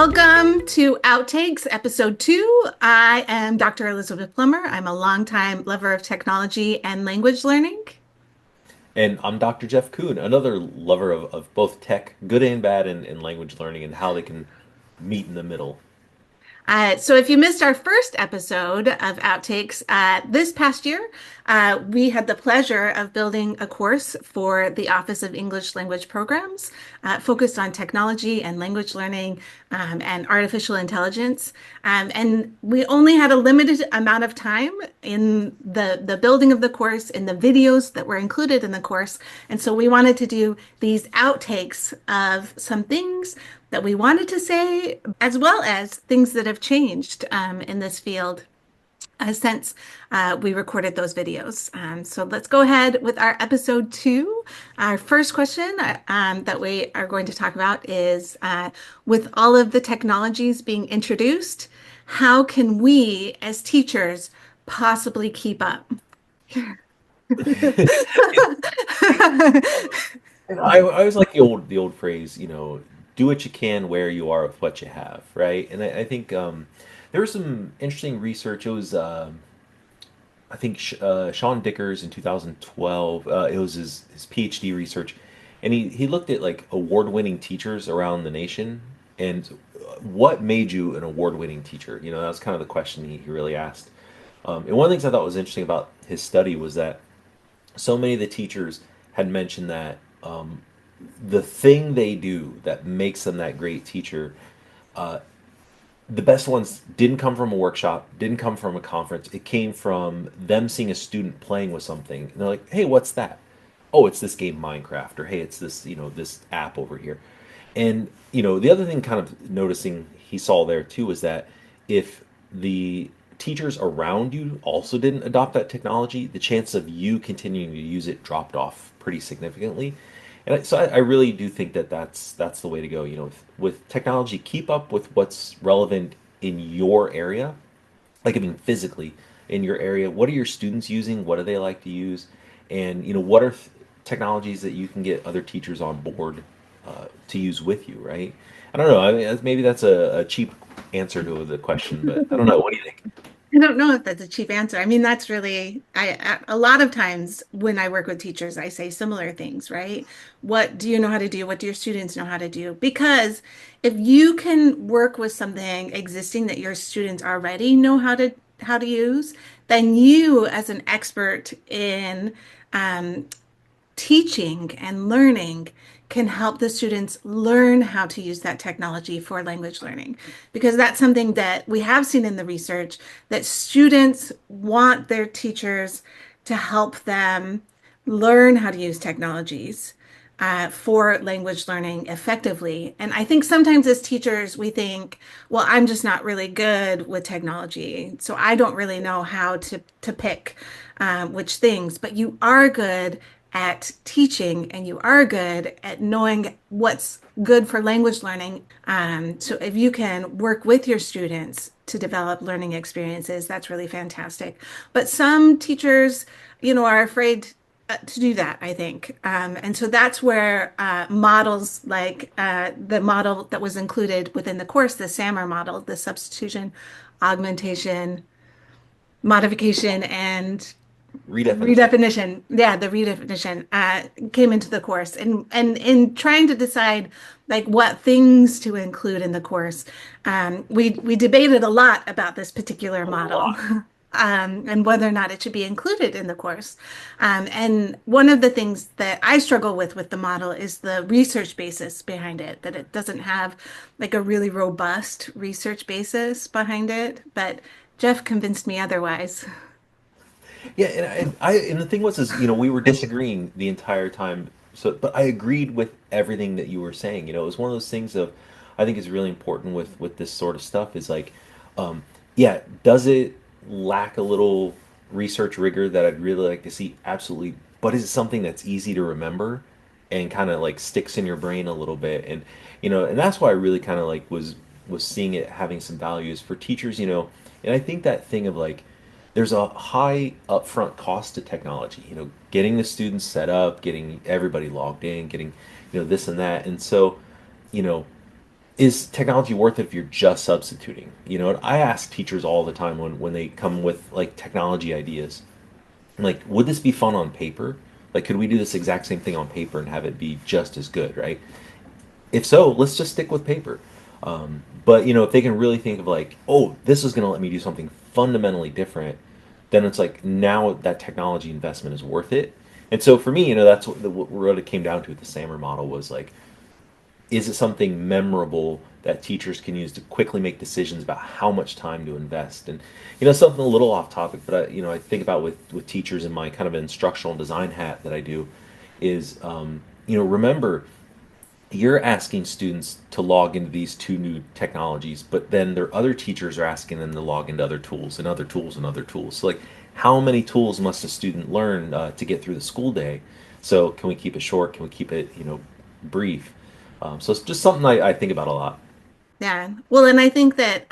Welcome to Outtakes, episode 2. I am Dr. Elizabeth Plummer. I'm a longtime lover of technology and language learning. And I'm Dr. Jeff Kuhn, another lover of both tech, good and bad, and language learning and how they can meet in the middle. So if you missed our first episode of Outtakes, this past year, we had the pleasure of building a course for the Office of English Language Programs, focused on technology and language learning and artificial intelligence. And we only had a limited amount of time in the building of the course, in the videos that were included in the course. And so we wanted to do these outtakes of some things that we wanted to say, as well as things that have changed in this field since we recorded those videos. So let's go ahead with our episode 2. Our first question that we are going to talk about is with all of the technologies being introduced, how can we as teachers possibly keep up? I always like the old phrase, do what you can where you are with what you have, right? And I think there was some interesting research. It was I think Sean Dickers in 2012. It was his PhD research, and he looked at like award-winning teachers around the nation and what made you an award-winning teacher. That was kind of the question he really asked. And one of the things I thought was interesting about his study was that so many of the teachers had mentioned that the thing they do that makes them that great teacher, the best ones didn't come from a workshop, didn't come from a conference. It came from them seeing a student playing with something. And they're like, hey, what's that? Oh, it's this game Minecraft, or hey, it's this, this app over here. And, the other thing kind of noticing he saw there too is that if the teachers around you also didn't adopt that technology, the chance of you continuing to use it dropped off pretty significantly. And so I really do think that that's the way to go. With technology, keep up with what's relevant in your area. Like, I mean, physically in your area, what are your students using? What do they like to use? And what are technologies that you can get other teachers on board to use with you, right? I don't know. I mean, maybe that's a cheap answer to the question, but I don't know. What do you think? I don't know if that's a cheap answer. I mean, that's really, a lot of times when I work with teachers, I say similar things, right? What do you know how to do? What do your students know how to do? Because if you can work with something existing that your students already know how to use, then you as an expert in um, teaching and learning can help the students learn how to use that technology for language learning, because that's something that we have seen in the research, that students want their teachers to help them learn how to use technologies for language learning effectively. And I think sometimes as teachers, we think, well, I'm just not really good with technology, so I don't really know how to pick which things, but you are good at teaching and you are good at knowing what's good for language learning. So if you can work with your students to develop learning experiences, that's really fantastic. But some teachers, are afraid to do that, I think. And so that's where models like the model that was included within the course, the SAMR model, the substitution, augmentation, modification, and Redefinition. redefinition. Yeah, the redefinition came into the course, and in trying to decide like what things to include in the course, we debated a lot about this particular A model. lot. And whether or not it should be included in the course. And one of the things that I struggle with the model is the research basis behind it, that it doesn't have like a really robust research basis behind it. But Jeff convinced me otherwise. Yeah, and the thing was is we were disagreeing the entire time. So, but I agreed with everything that you were saying. It was one of those things of I think is really important with this sort of stuff is like, um, yeah, does it lack a little research rigor that I'd really like to see? Absolutely. But is it something that's easy to remember and kind of like sticks in your brain a little bit? And that's why I really kind of like was seeing it having some values for teachers. And I think that thing of like there's a high upfront cost to technology, getting the students set up, getting everybody logged in, getting, this and that. And so, you know, is technology worth it if you're just substituting? You know, I ask teachers all the time when they come with like technology ideas. I'm like, would this be fun on paper? Like, could we do this exact same thing on paper and have it be just as good, right? If so, let's just stick with paper. But you know, if they can really think of like, oh, this is going to let me do something fundamentally different, then it's like now that technology investment is worth it. And so for me, you know, that's what it came down to with the Sammer model was like, is it something memorable that teachers can use to quickly make decisions about how much time to invest? And you know, something a little off topic, but you know, I think about with teachers in my kind of instructional design hat that I do is, you know, remember you're asking students to log into these two new technologies, but then their other teachers are asking them to log into other tools and other tools and other tools. So, like, how many tools must a student learn to get through the school day? So, can we keep it short? Can we keep it, you know, brief? So, it's just something I think about a lot. Yeah. Well, and I think that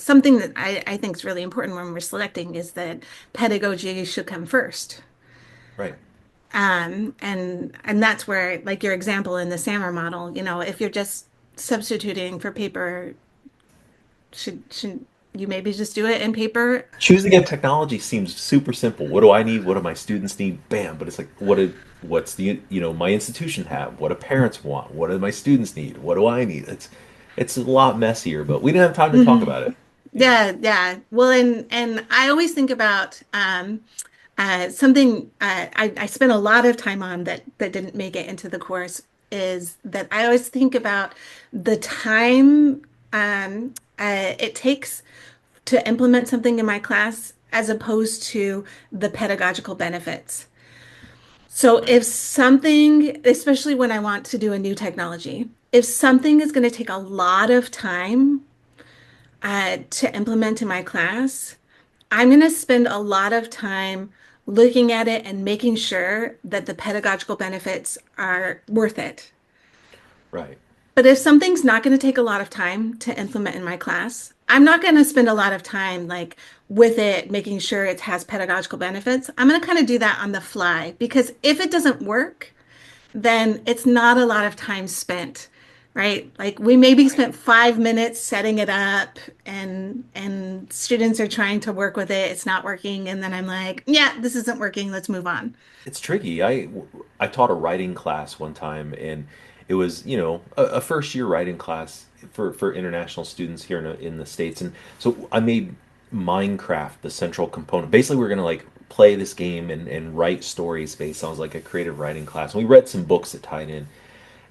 something that I think is really important when we're selecting is that pedagogy should come first. Right. And that's where, like your example in the Sammer model, if you're just substituting for paper, should you maybe just do it in paper? Choosing a technology seems super simple. What do I need? What do my students need? Bam. But it's like, what's the, you know, my institution have? What do parents want? What do my students need? What do I need? It's a lot messier, but we didn't have time to talk Mhm. about it. You know. Yeah, yeah. Well, and I always think about something I spent a lot of time on that didn't make it into the course is that I always think about the time it takes to implement something in my class as opposed to the pedagogical benefits. So Right. if something, especially when I want to do a new technology, if something is going to take a lot of time to implement in my class, I'm going to spend a lot of time looking at it and making sure that the pedagogical benefits are worth it. Right. But if something's not going to take a lot of time to implement in my class, I'm not going to spend a lot of time like with it, making sure it has pedagogical benefits. I'm going to kind of do that on the fly because if it doesn't work, then it's not a lot of time spent, right? Like we maybe Right. spent 5 minutes setting it up and students are trying to work with it. It's not working. And then I'm like, yeah, this isn't working. Let's move on. It's tricky. I taught a writing class one time, and it was, you know, a first year writing class for international students here in the States. And so I made Minecraft the central component. Basically, we are gonna like play this game and write stories based on like a creative writing class. And we read some books that tied in.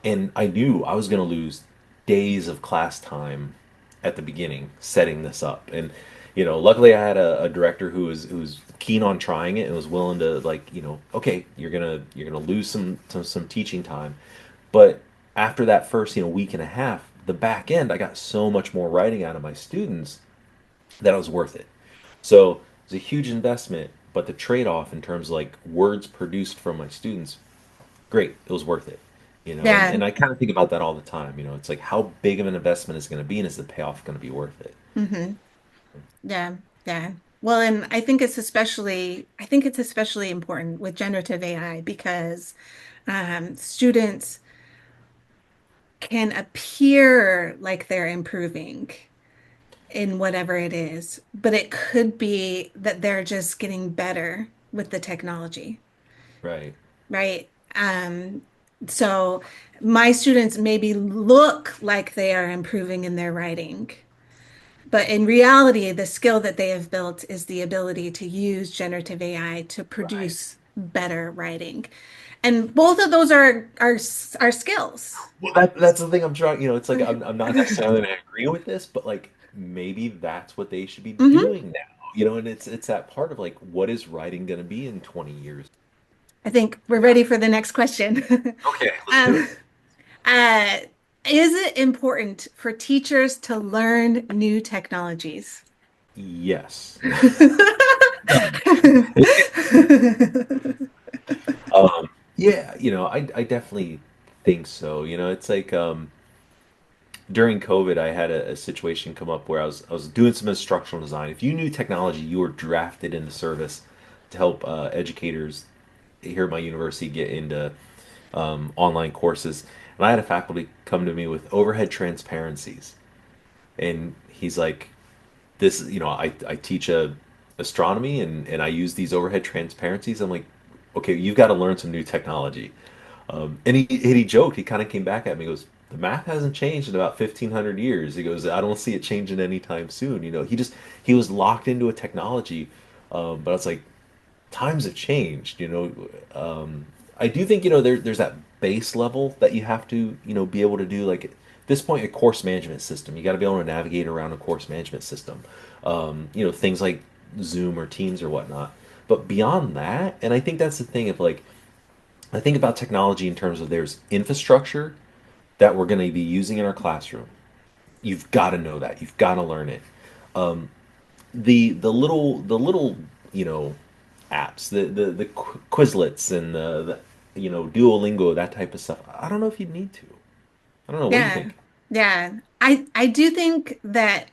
And I knew I was going to lose days of class time at the beginning setting this up. And you know, luckily I had a director who was keen on trying it and was willing to like, you know, okay, you're gonna lose some teaching time. But after that first, you know, week and a half, the back end, I got so much more writing out of my students that it was worth it. So it was a huge investment, but the trade-off in terms of like words produced from my students, great, it was worth it. You know, Yeah. and I kind of think about that all the time. You know, it's like how big of an investment is going to be, and is the payoff going to be worth it? Hmm. Yeah. Yeah. Well, and I think it's especially important with generative AI because students can appear like they're improving in whatever it is, but it could be that they're just getting better with the technology, Right, right? So my students maybe look like they are improving in their writing, but in reality, the skill that they have built is the ability to use generative AI to right. produce better writing. And both of those are skills. Well, that's the thing I'm trying. You know, it's like I'm not necessarily going to agree with this, but like maybe that's what they should be Hmm. doing now. You know, and it's that part of like what is writing going to be in 20 years? I think we're Yeah. ready for the next question. Okay, let's do Um, it. uh, is it important for teachers to learn new technologies? Yes. Yeah, you know, I definitely think so. You know, it's like during COVID, I had a situation come up where I was doing some instructional design. If you knew technology, you were drafted into service to help educators here at my university get into online courses, and I had a faculty come to me with overhead transparencies, and he's like, "This, I teach astronomy, and I use these overhead transparencies." I'm like, "Okay, you've got to learn some new technology." And he joked. He kind of came back at me. He goes, "The math hasn't changed in about 1,500 years." He goes, "I don't see it changing anytime soon." He was locked into a technology, but I was like, times have changed. I do think there's that base level that you have to be able to do, like at this point a course management system. You got to be able to navigate around a course management system. Things like Zoom or Teams or whatnot. But beyond that, and I think that's the thing of like I think about technology in terms of there's infrastructure that we're going to be using in our classroom. You've got to know that. You've got to learn it. The little you know apps, the Quizlets and the Duolingo, that type of stuff. I don't know if you need to. I don't know. What do you Yeah. think? Yeah. I do think that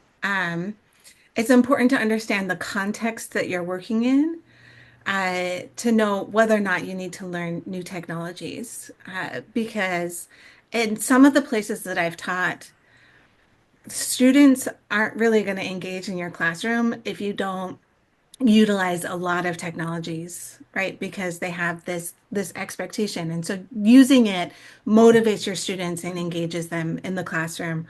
it's important to understand the context that you're working in, to know whether or not you need to learn new technologies. Because in some of the places that I've taught, students aren't really going to engage in your classroom if you don't utilize a lot of technologies, right? Because they have this expectation. And so using it motivates your students and engages them in the classroom,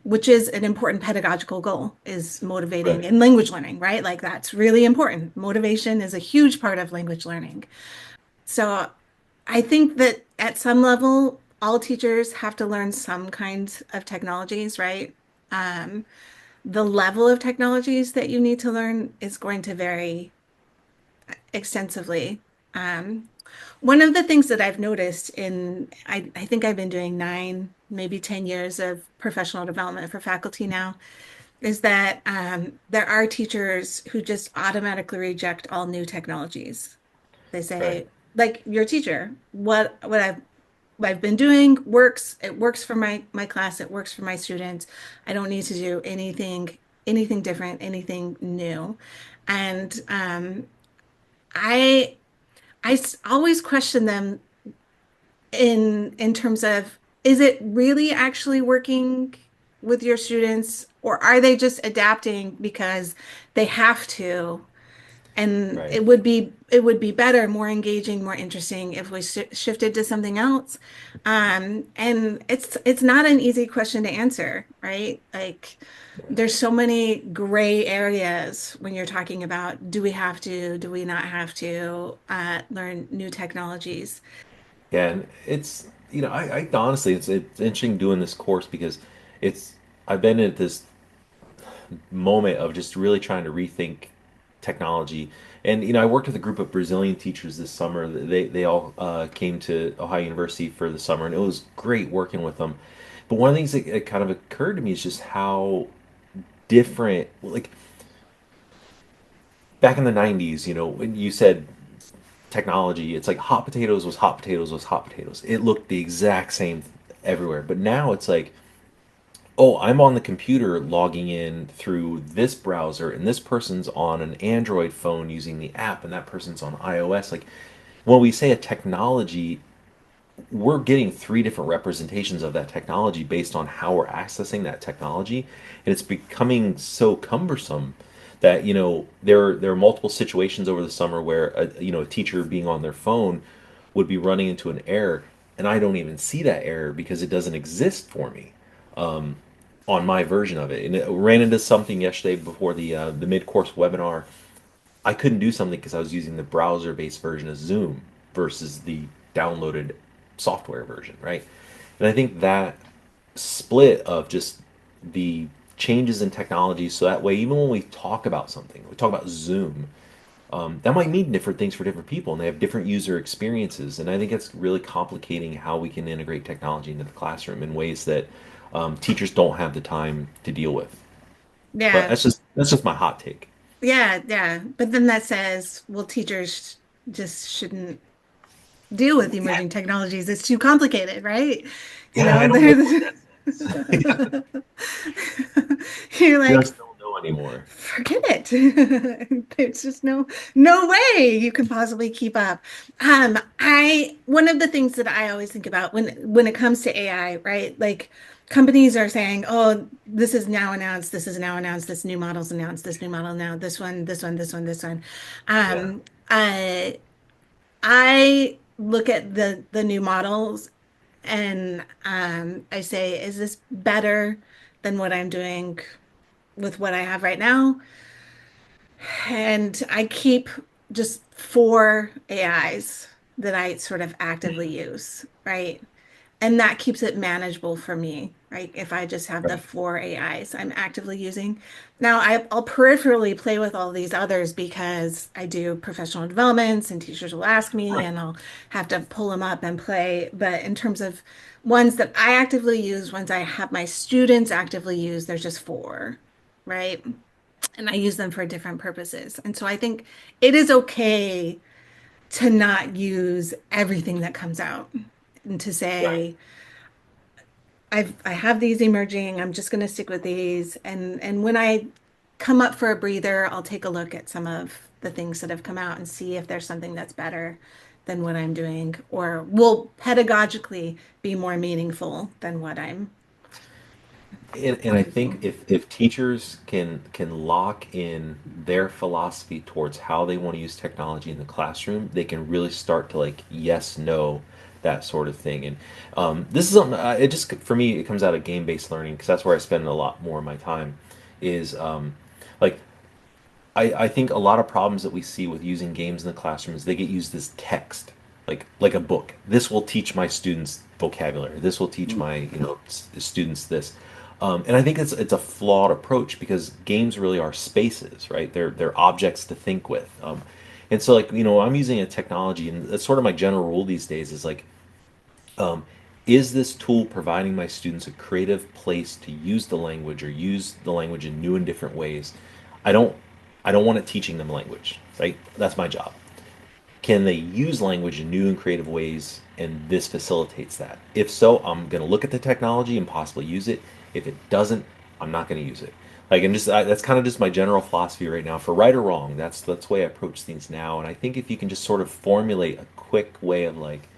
which is an important pedagogical goal, is motivating Right. in language learning, right? Like that's really important. Motivation is a huge part of language learning. So I think that at some level, all teachers have to learn some kinds of technologies, right? Um, the level of technologies that you need to learn is going to vary extensively. Um, One of the things that I've noticed I think I've been doing 9, maybe 10 years of professional development for faculty now, is that there are teachers who just automatically reject all new technologies. They Right. say, like your teacher, what I've been doing works. It works for my class. It works for my students. I don't need to do anything different, anything new. And I always question them in terms of, is it really actually working with your students, or are they just adapting because they have to? And Right. it would be better, more engaging, more interesting if we shifted to something else. And it's not an easy question to answer, right? Like there's so many gray areas when you're talking about, do we have to, do we not have to learn new technologies? Yeah, and it's I honestly it's interesting doing this course because it's I've been at this moment of just really trying to rethink technology. And I worked with a group of Brazilian teachers this summer. They all came to Ohio University for the summer, and it was great working with them. But one of the things that kind of occurred to me is just how different, like back in the '90s, when you said technology, it's like hot potatoes was hot potatoes was hot potatoes. It looked the exact same everywhere. But now it's like, oh, I'm on the computer logging in through this browser, and this person's on an Android phone using the app, and that person's on iOS. Like when we say a technology, we're getting three different representations of that technology based on how we're accessing that technology, and it's becoming so cumbersome that there are multiple situations over the summer where a teacher being on their phone would be running into an error, and I don't even see that error because it doesn't exist for me on my version of it. And it ran into something yesterday before the mid course webinar. I couldn't do something because I was using the browser based version of Zoom versus the downloaded software version, right? And I think that split of just the changes in technology, so that way, even when we talk about something, we talk about Zoom, that might mean different things for different people, and they have different user experiences. And I think it's really complicating how we can integrate technology into the classroom in ways that teachers don't have the time to deal with. But Yeah, that's just my hot take. yeah, yeah. But then that says, well, teachers just shouldn't deal with Yeah, emerging technologies. It's too complicated, right? You yeah, I know, don't know they're what that. Yeah, you're I like, still go anymore. forget it. There's just no way you can possibly keep up. I one of the things that I always think about when it comes to AI, right? Like companies are saying, "Oh, this is now announced. This is now announced. This new model's announced. This new model now. This one. This one. This one. This one." Yeah. Um, I I look at the new models and I say, "Is this better than what I'm doing with what I have right now?" And I keep just four AIs that I sort of actively use, right? And that keeps it manageable for me, right? If I just have the Right. four AIs I'm actively using. Now I'll peripherally play with all these others because I do professional developments and teachers will ask me Right. and I'll have to pull them up and play. But in terms of ones that I actively use, ones I have my students actively use, there's just four, right? And I use them for different purposes. And so I think it is okay to not use everything that comes out and to Right. say, I have these emerging, I'm just going to stick with these. And when I come up for a breather, I'll take a look at some of the things that have come out and see if there's something that's better than what I'm doing or will pedagogically be more meaningful than what I'm And I think using. if teachers can lock in their philosophy towards how they want to use technology in the classroom, they can really start to like yes, no, that sort of thing. And this is something it just for me it comes out of game-based learning because that's where I spend a lot more of my time. Is like I think a lot of problems that we see with using games in the classroom is they get used as text, like a book. This will teach my students vocabulary. This will teach my students this. And I think it's a flawed approach because games really are spaces, right? They're objects to think with. And so like I'm using a technology, and that's sort of my general rule these days is like um, is this tool providing my students a creative place to use the language or use the language in new and different ways? I don't I don't want it teaching them language, right? That's my job. Can they use language in new and creative ways and this facilitates that? If so, I'm going to look at the technology and possibly use it. If it doesn't, I'm not going to use it. Like and just that's kind of just my general philosophy right now. For right or wrong, that's the way I approach things now. And I think if you can just sort of formulate a quick way of like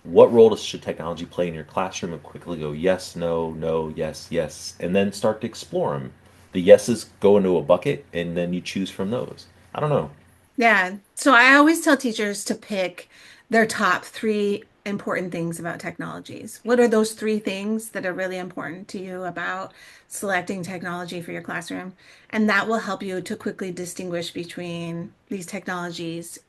what role should technology play in your classroom and quickly go yes, no, no, yes, yes, and then start to explore them. The yeses go into a bucket and then you choose from those. I don't know. Yeah. So I always tell teachers to pick their top three important things about technologies. What are those three things that are really important to you about selecting technology for your classroom? And that will help you to quickly distinguish between these technologies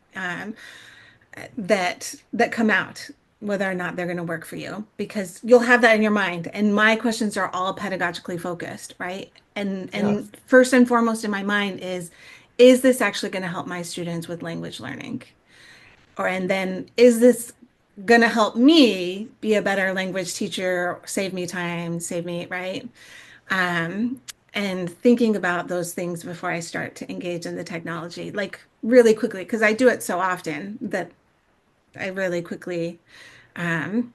that come out, whether or not they're going to work for you, because you'll have that in your mind. And my questions are all pedagogically focused, right? And Yeah, and first and foremost in my mind is this actually going to help my students with language learning? Or and then is this going to help me be a better language teacher, save me time, save me, right? Um, and thinking about those things before I start to engage in the technology, like really quickly, because I do it so often that I really quickly um,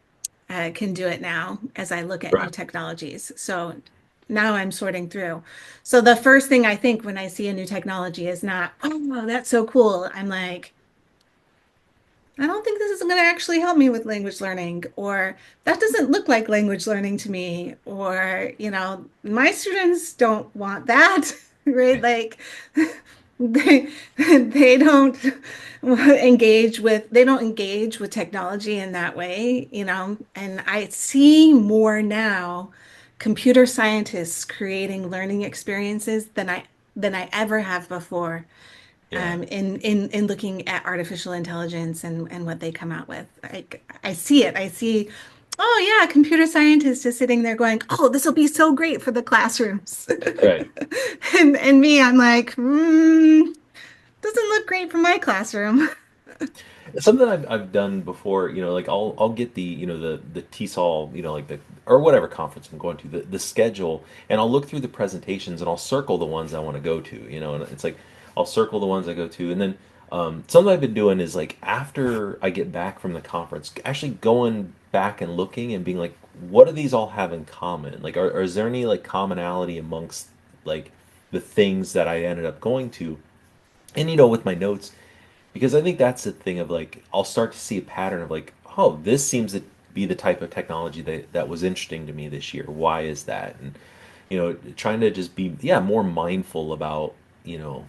can do it now as I look at new right. technologies. So now I'm sorting through. So the first thing I think when I see a new technology is not, oh, that's so cool. I'm like, I don't think this is going to actually help me with language learning, or that doesn't look like language learning to me, or, my students don't want that, right? Like they don't they don't engage with technology in that way, and I see more now computer scientists creating learning experiences than I ever have before Yeah, in looking at artificial intelligence and what they come out with. I see it. I see, oh yeah, computer scientists just sitting there going, oh, this will be so great for the classrooms. right. And me, I'm like, doesn't look great for my classroom. It's something I've done before, like I'll get the TESOL, like the or whatever conference I'm going to, the schedule, and I'll look through the presentations and I'll circle the ones I want to go to, and it's like I'll circle the ones I go to, and then something I've been doing is like after I get back from the conference, actually going back and looking and being like, what do these all have in common? Like, is there any like commonality amongst like the things that I ended up going to. And, you know, with my notes, because I think that's the thing of like, I'll start to see a pattern of like, oh, this seems to be the type of technology that was interesting to me this year. Why is that? And, you know, trying to just be, yeah, more mindful about, you know,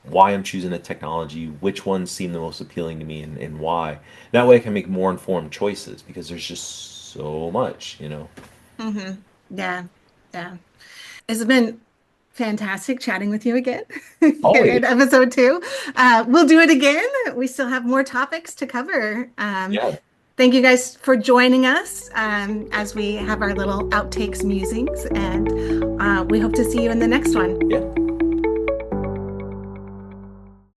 why I'm choosing a technology, which ones seem the most appealing to me, and why. That way I can make more informed choices because there's just so much, you know. Hmm. Yeah. Yeah. It's been fantastic chatting with you again here in Always. episode two. We'll do it again. We still have more topics to cover. Yeah. Thank you guys for joining us as we have our little outtakes musings, and we hope to see you in the next one. Yeah.